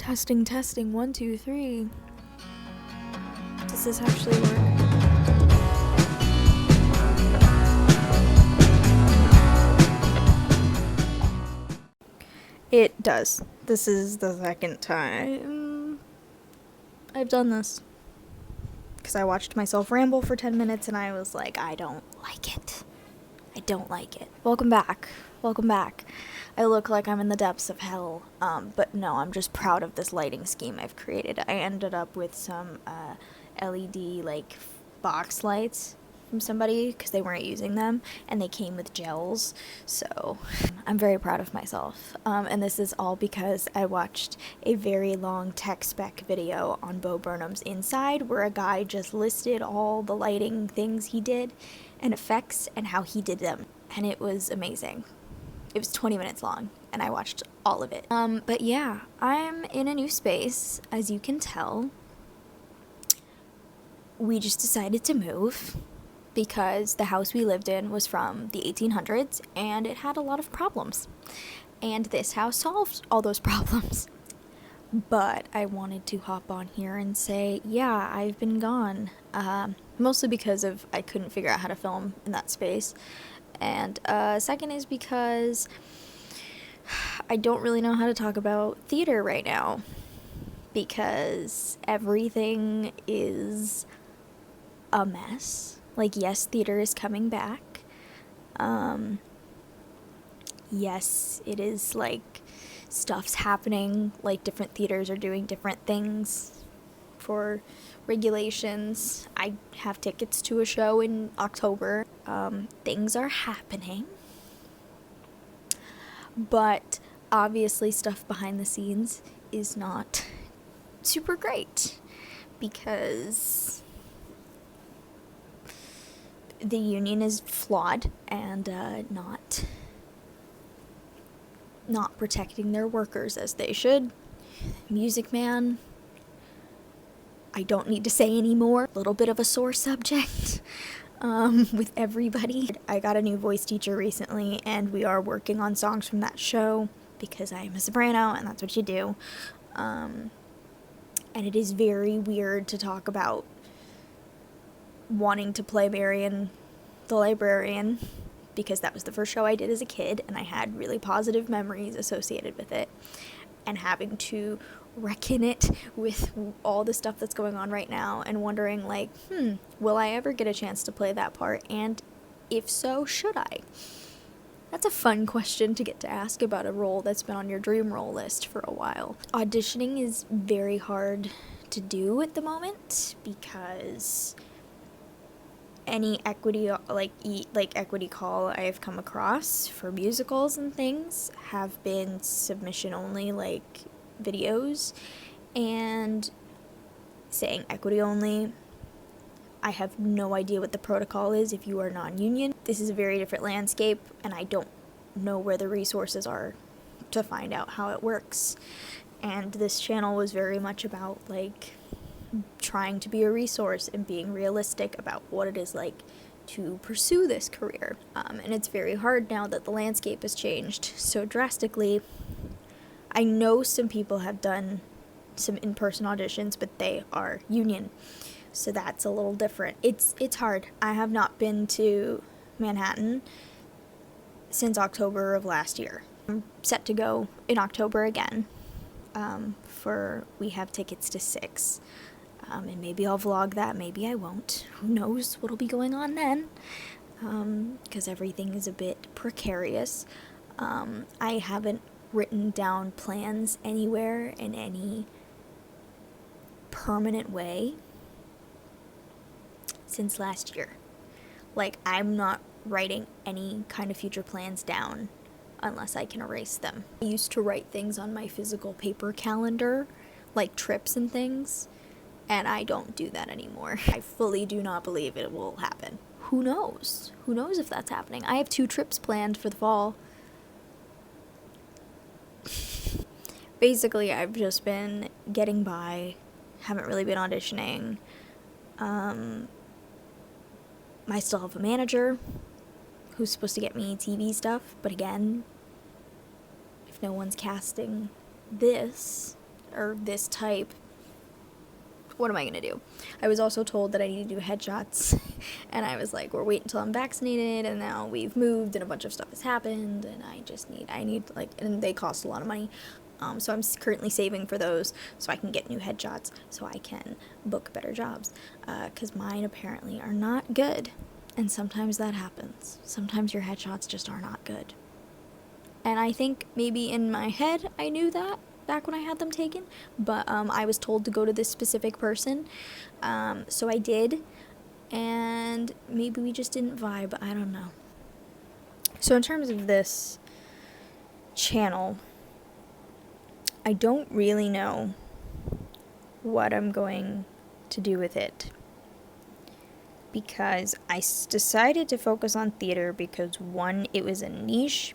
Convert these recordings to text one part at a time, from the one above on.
Testing, testing, 1, 2, 3. Does this actually work? It does. This is the second time I've done this. Because I watched myself ramble for 10 minutes and I was like, I don't like it. I don't like it. Welcome back. Welcome back. I look like I'm in the depths of hell, but no, I'm just proud of this lighting scheme I've created. I ended up with some LED box lights from somebody because they weren't using them, and they came with gels, so I'm very proud of myself. And this is all because I watched a very long tech spec video on Bo Burnham's Inside where a guy just listed all the lighting things he did and effects and how he did them, and it was amazing. It was 20 minutes long, and I watched all of it. But yeah, I'm in a new space, as you can tell. We just decided to move because the house we lived in was from the 1800s, and it had a lot of problems. And this house solved all those problems. But I wanted to hop on here and say, yeah, I've been gone. Mostly because I couldn't figure out how to film in that space. And second is because I don't really know how to talk about theater right now, because everything is a mess. Like, yes, theater is coming back. Yes, it is stuff's happening, different theaters are doing different things for regulations. I have tickets to a show in October. Things are happening, but obviously stuff behind the scenes is not super great because the union is flawed and not protecting their workers as they should. Music Man, I don't need to say anymore. A little bit of a sore subject with everybody. I got a new voice teacher recently, and we are working on songs from that show because I am a soprano, and that's what you do. And it is very weird to talk about wanting to play Marion the Librarian, because that was the first show I did as a kid, and I had really positive memories associated with it, and having to reckon it with all the stuff that's going on right now and wondering will I ever get a chance to play that part, and if so, should I? That's a fun question to get to ask about a role that's been on your dream role list for a while. Auditioning is very hard to do at the moment because any equity equity call I've come across for musicals and things have been submission only videos, and saying equity only, I have no idea what the protocol is if you are non-union. This is a very different landscape, and I don't know where the resources are to find out how it works. And this channel was very much about trying to be a resource and being realistic about what it is like to pursue this career. And it's very hard now that the landscape has changed so drastically. I know some people have done some in-person auditions, but they are union, so that's a little different. It's hard. I have not been to Manhattan since October of last year. I'm set to go in October again. We have tickets to 6. And maybe I'll vlog that, maybe I won't. Who knows what'll be going on then, because everything is a bit precarious. I haven't written down plans anywhere in any permanent way since last year. I'm not writing any kind of future plans down unless I can erase them. I used to write things on my physical paper calendar, trips and things, and I don't do that anymore. I fully do not believe it will happen. Who knows? Who knows if that's happening? I have 2 trips planned for the fall. Basically, I've just been getting by, haven't really been auditioning. I still have a manager who's supposed to get me TV stuff, but again, if no one's casting this, or this type, what am I gonna do? I was also told that I need to do headshots, and I was like, we're waiting until I'm vaccinated, and now we've moved, and a bunch of stuff has happened, and I need, like, and they cost a lot of money. So I'm currently saving for those so I can get new headshots so I can book better jobs, because mine apparently are not good, and sometimes that happens. Sometimes your headshots just are not good. And I think maybe in my head I knew that back when I had them taken, but I was told to go to this specific person, so I did, and maybe we just didn't vibe, I don't know. So in terms of this channel, I don't really know what I'm going to do with it, because I decided to focus on theater because, one, it was a niche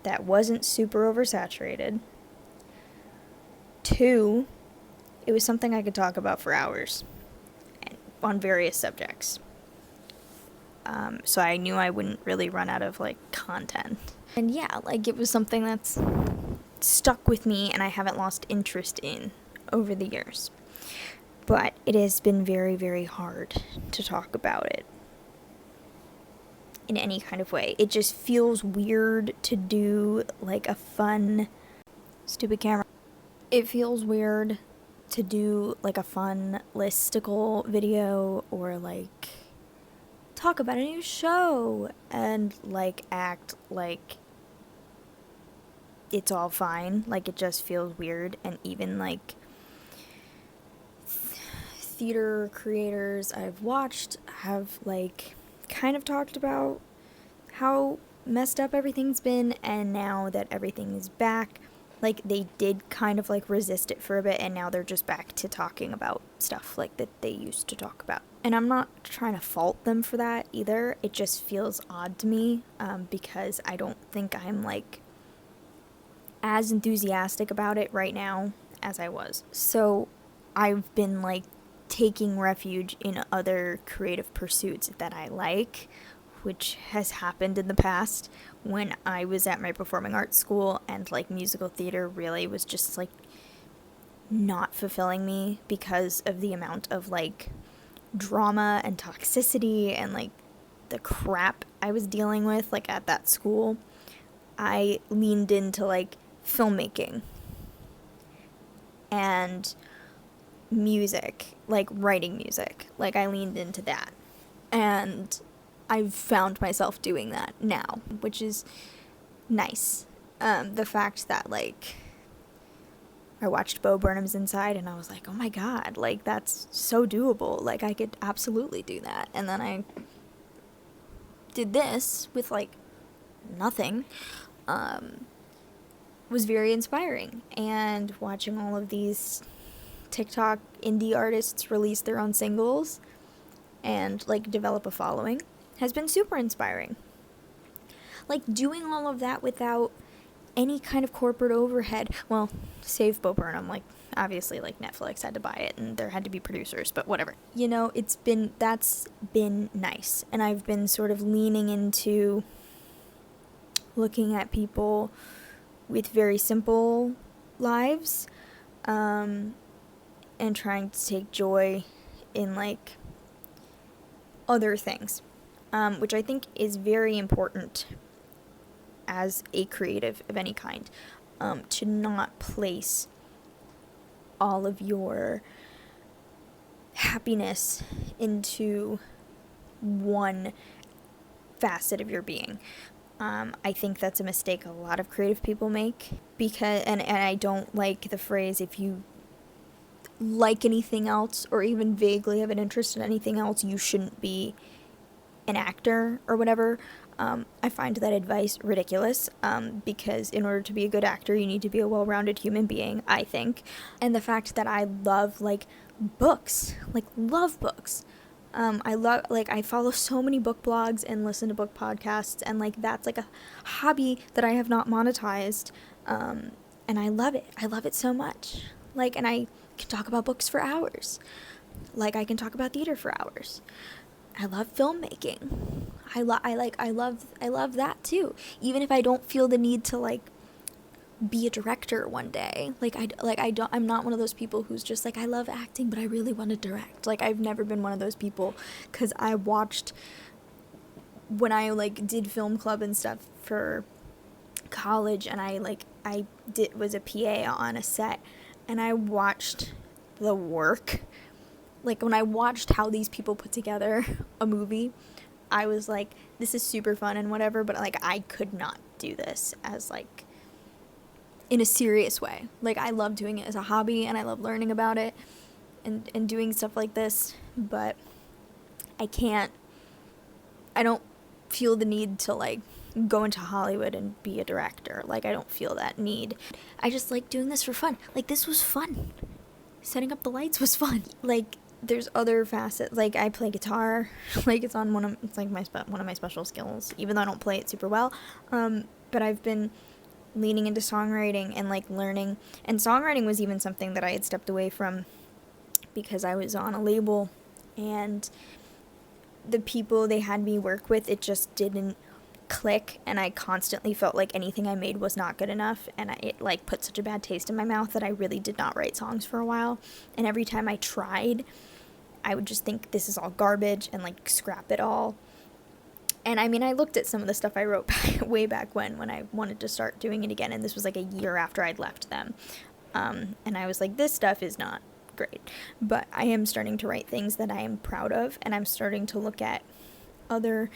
that wasn't super oversaturated. Two, it was something I could talk about for hours on various subjects. So I knew I wouldn't really run out of, like, content. And yeah, like, it was something that's stuck with me and I haven't lost interest in over the years. But it has been very, very hard to talk about it in any kind of way. It just feels weird to do, like, a fun, stupid camera. It feels weird to do, like, a fun listicle video or, like, talk about a new show and, like, act like it's all fine. Like, it just feels weird. And even, like, theater creators I've watched have, like, kind of talked about how messed up everything's been, and now that everything is back, like, they did kind of, like, resist it for a bit, and now they're just back to talking about stuff, like, that they used to talk about. And I'm not trying to fault them for that either. It just feels odd to me, because I don't think I'm, like, as enthusiastic about it right now as I was. So I've been, like, taking refuge in other creative pursuits that I like, which has happened in the past when I was at my performing arts school, and, like, musical theater really was just, like, not fulfilling me because of the amount of, like, drama and toxicity and, like, the crap I was dealing with, like, at that school. I leaned into, like, filmmaking and music, like, writing music. Like, I leaned into that, and I've found myself doing that now, which is nice. The fact that, like, I watched Bo Burnham's Inside and I was like, oh my god, like, that's so doable. Like, I could absolutely do that. And then I did this with, like, nothing. Was very inspiring. And watching all of these TikTok indie artists release their own singles and, like, develop a following has been super inspiring. Like, doing all of that without any kind of corporate overhead. Well, save Bo Burnham, like, obviously, like, Netflix had to buy it and there had to be producers, but whatever. You know, that's been nice. And I've been sort of leaning into looking at people with very simple lives, and trying to take joy in, like, other things, which I think is very important as a creative of any kind, to not place all of your happiness into one facet of your being. I think that's a mistake a lot of creative people make, because, and I don't like the phrase, if you like anything else or even vaguely have an interest in anything else, you shouldn't be an actor or whatever. I find that advice ridiculous, because in order to be a good actor, you need to be a well-rounded human being, I think. And the fact that I love, like, books, like, love books. I follow so many book blogs and listen to book podcasts, and, like, that's, like, a hobby that I have not monetized, and I love it. I love it so much. Like, and I can talk about books for hours. Like, I can talk about theater for hours. I love filmmaking. I love that too. Even if I don't feel the need to, like, be a director one day. I'm not one of those people who's just like, I love acting, but I really want to direct. Like, I've never been one of those people, because I watched, when I, like, did film club and stuff for college, and I was a PA on a set, and I watched the work. Like, when I watched how these people put together a movie, I was like, this is super fun and whatever, but, like, I could not do this as, like, in a serious way. Like, I love doing it as a hobby, and I love learning about it and doing stuff like this, but I don't feel the need to, like, go into Hollywood and be a director. Like, I don't feel that need. I just like doing this for fun. Like, this was fun. Setting up the lights was fun. Like, there's other facets. Like, I play guitar. Like, it's one of my special skills, even though I don't play it super well. But I've been leaning into songwriting and, like, learning. And songwriting was even something that I had stepped away from because I was on a label, and the people they had me work with, it just didn't click, and I constantly felt like anything I made was not good enough, and it, like, put such a bad taste in my mouth that I really did not write songs for a while. And every time I tried, I would just think, this is all garbage, and, like, scrap it all. And I mean, I looked at some of the stuff I wrote way back when I wanted to start doing it again, and this was like a year after I'd left them. And I was like, this stuff is not great. But I am starting to write things that I am proud of, and I'm starting to look at other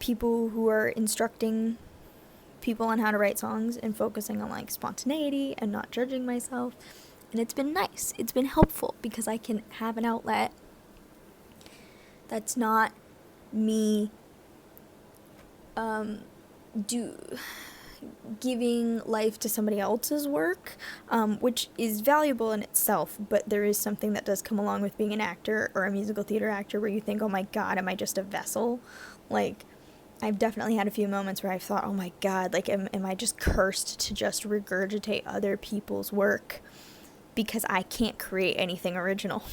people who are instructing people on how to write songs and focusing on, like, spontaneity and not judging myself. And it's been nice. It's been helpful because I can have an outlet that's not me giving life to somebody else's work, which is valuable in itself, but there is something that does come along with being an actor or a musical theater actor where you think, oh my god, am I just a vessel? Like, I've definitely had a few moments where I've thought, oh my god, like, am I just cursed to just regurgitate other people's work because I can't create anything original?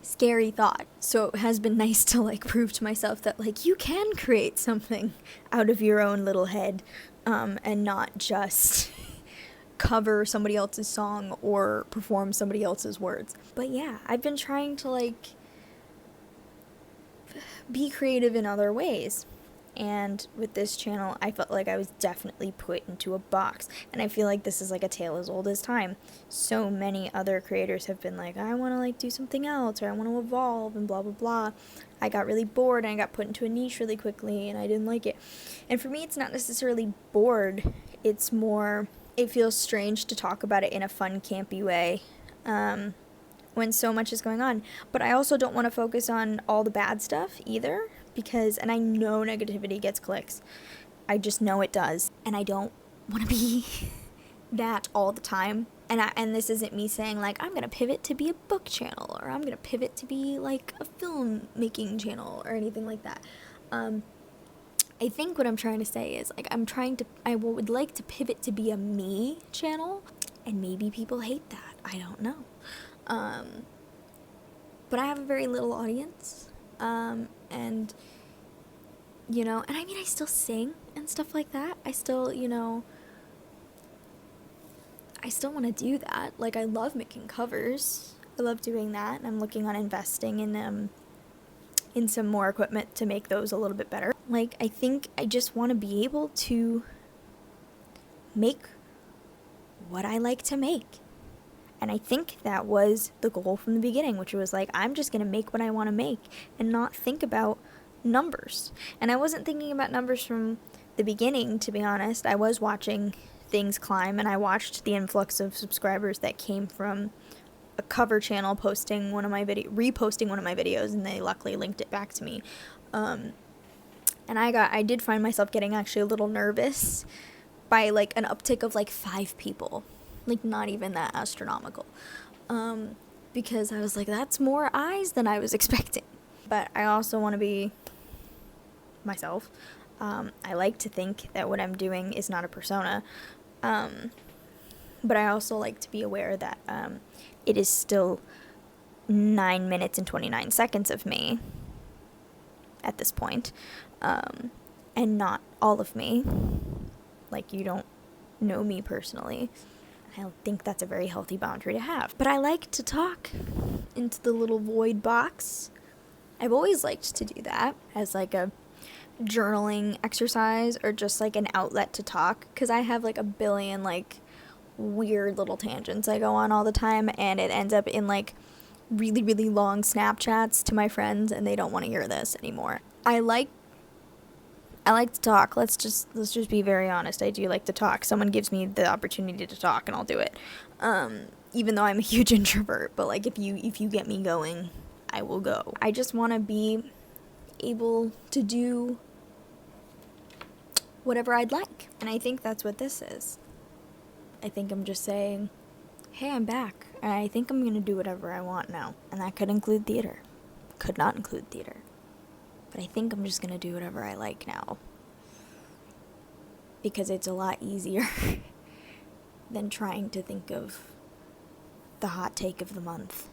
Scary thought. So it has been nice to, like, prove to myself that, like, you can create something out of your own little head, and not just cover somebody else's song or perform somebody else's words. But yeah, I've been trying to, like, be creative in other ways. And with this channel, I felt like I was definitely put into a box. And I feel like this is, like, a tale as old as time. So many other creators have been like, I want to, like, do something else, or I want to evolve, and blah, blah, blah. I got really bored, and I got put into a niche really quickly, and I didn't like it. And for me, it's not necessarily bored. It's more, it feels strange to talk about it in a fun, campy way, when so much is going on. But I also don't want to focus on all the bad stuff either. Because, and I know negativity gets clicks. I just know it does. And I don't want to be that all the time. And this isn't me saying, like, I'm going to pivot to be a book channel, or I'm going to pivot to be, like, a film making channel, or anything like that. I think what I'm trying to say is, like, I would like to pivot to be a me channel. And maybe people hate that. I don't know. But I have a very little audience. And, you know, and I mean, I still sing and stuff like that. I still, you know, I still want to do that. Like, I love making covers. I love doing that. And I'm looking on investing in some more equipment to make those a little bit better. Like, I think I just want to be able to make what I like to make. And I think that was the goal from the beginning, which was like, I'm just going to make what I want to make and not think about numbers. And I wasn't thinking about numbers from the beginning, to be honest. I was watching things climb, and I watched the influx of subscribers that came from a cover channel reposting one of my videos, and they luckily linked it back to me. And I did find myself getting actually a little nervous by, like, an uptick of, like, 5 people. Like, not even that astronomical. Because I was like, that's more eyes than I was expecting. But I also want to be myself. I like to think that what I'm doing is not a persona. But I also like to be aware that it is still 9 minutes and 29 seconds of me at this point. And not all of me. Like, you don't know me personally. I don't think that's a very healthy boundary to have. But I like to talk into the little void box. I've always liked to do that as like a journaling exercise or just like an outlet to talk, because I have like a billion like weird little tangents I go on all the time, and it ends up in like really, really long Snapchats to my friends, and they don't want to hear this anymore. I like to talk. Let's just be very honest. I do like to talk. Someone gives me the opportunity to talk, and I'll do it. Even though I'm a huge introvert, but like if you get me going, I will go. I just want to be able to do whatever I'd like, and I think that's what this is. I think I'm just saying, hey, I'm back, and I think I'm gonna do whatever I want now, and that could include theater. Could not include theater. But I think I'm just gonna do whatever I like now, because it's a lot easier than trying to think of the hot take of the month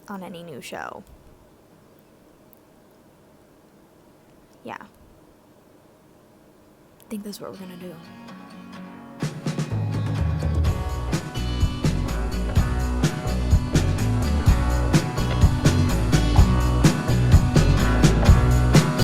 on any new show. Yeah. I think that's what we're gonna do.